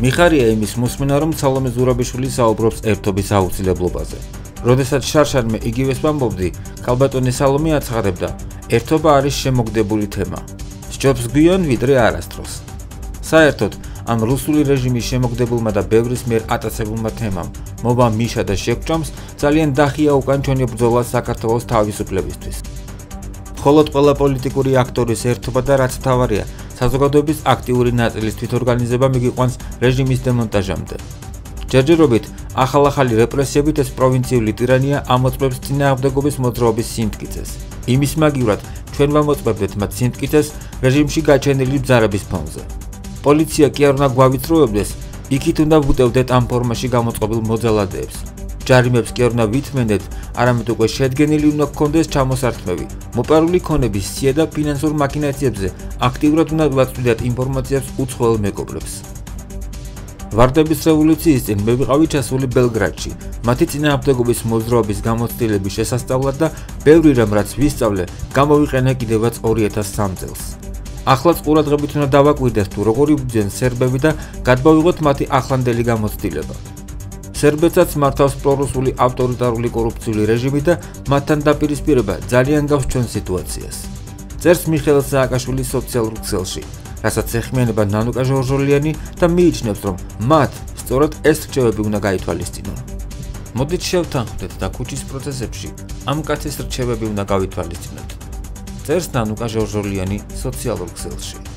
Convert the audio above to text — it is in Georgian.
მიხარია იმის მოსმენა, რომ სალომე ზურაბიშვილი საუბრობს ერთობის აუცილებლობაზე. როდესაც შარშანმე იგივეს ვამბობდი, ქალბატონი სალომე აცხადებდა, ერთობა არის შემოგდებული თემა. სჯობს გვიან ვიდრე არასდროს. საერთოდ, ამ რუსული რეჟიმის შემოგდებულმა და ბევრის მიერ ატაცებულმა თემამ, მოვა მიშა და შეგვჭამს ძალიან დახია უკან ჩვენი ბრძოლა საქართველოს თავისუფლებისთვის. მხოლოდ ყველა პოლიტიკური აქტორის ერთობა და რაც მთავარია, საზოგადოების აქტიური ნაწილის თვითორგანიზება მიგიყვანს რეჟიმის დემონტაჟამდე. ჯერჯერობით, ახალ-ახალი რეპრესიებით ეს პროვინციული ტირანია ამოწმებს წინააღმდეგობის მოძრაობის სიმტკიცეს. იმის მაგივრად, ჩვენ ვამოწმებდეთ მათ სიმტკიცეს რეჟიმში გაჩენილი ბრძარების ფონზე. პოლიცია კი არ უნდა გვავიწროებდეს, იქით უნდა ვუტევდეთ ამ ფორმაში გამოწყობილ მოძალადეებს. ჯარიმებს კი არ უნდა ვითმენდეთ, არამედ უკვე შედგენილი უნდა გქონდეს ჩამოსართმევი. მოპარული ქონების სია და ფინანსურ მაქინაციებზე აქტიურად უნდა გვაწვდიათ ინფორმაციას უცხოელ მეგობრებს. ვარდების რევოლუციის წინ მე ვიყავი ჩასული ბელგრადში, მათი წინააღმდეგობის მოძრაობის გამოცდილების შესასწავლად და ბევრი რამ რაც ვისწავლე, გამოვიყენე კიდევაც 2003 წელს. ახლაც ყურადღებით უნდა დავაკვირდეთ თუ როგორ იბრძვიან სერბები და გადმოვიღოთ მათი ახლანდელი გამოცდილება. სერბეთსაც მართავს პრორუსული ავტორიტარული კორუფციული რეჟიმი და მათთან დაპირისპირება ძალიან გავს ჩვენ სიტუაციას. წერს მიხეილ სააკაშვილი სოციალურ ქსელში, რასაც ეხმიანება ნანუკა ჟორჟოლიანი და მიიჩნევს, რომ მათ სწორედ ეს რჩევები უნდა გაითვალისწინონ. მოდით შევთანხმდეთ და ქუჩის პროცესებში ამ კაცის რჩევები უნდა გავითვალისწინოთ. წერს ნანუკა ჟორჟოლიანი სოციალურ ქსელში.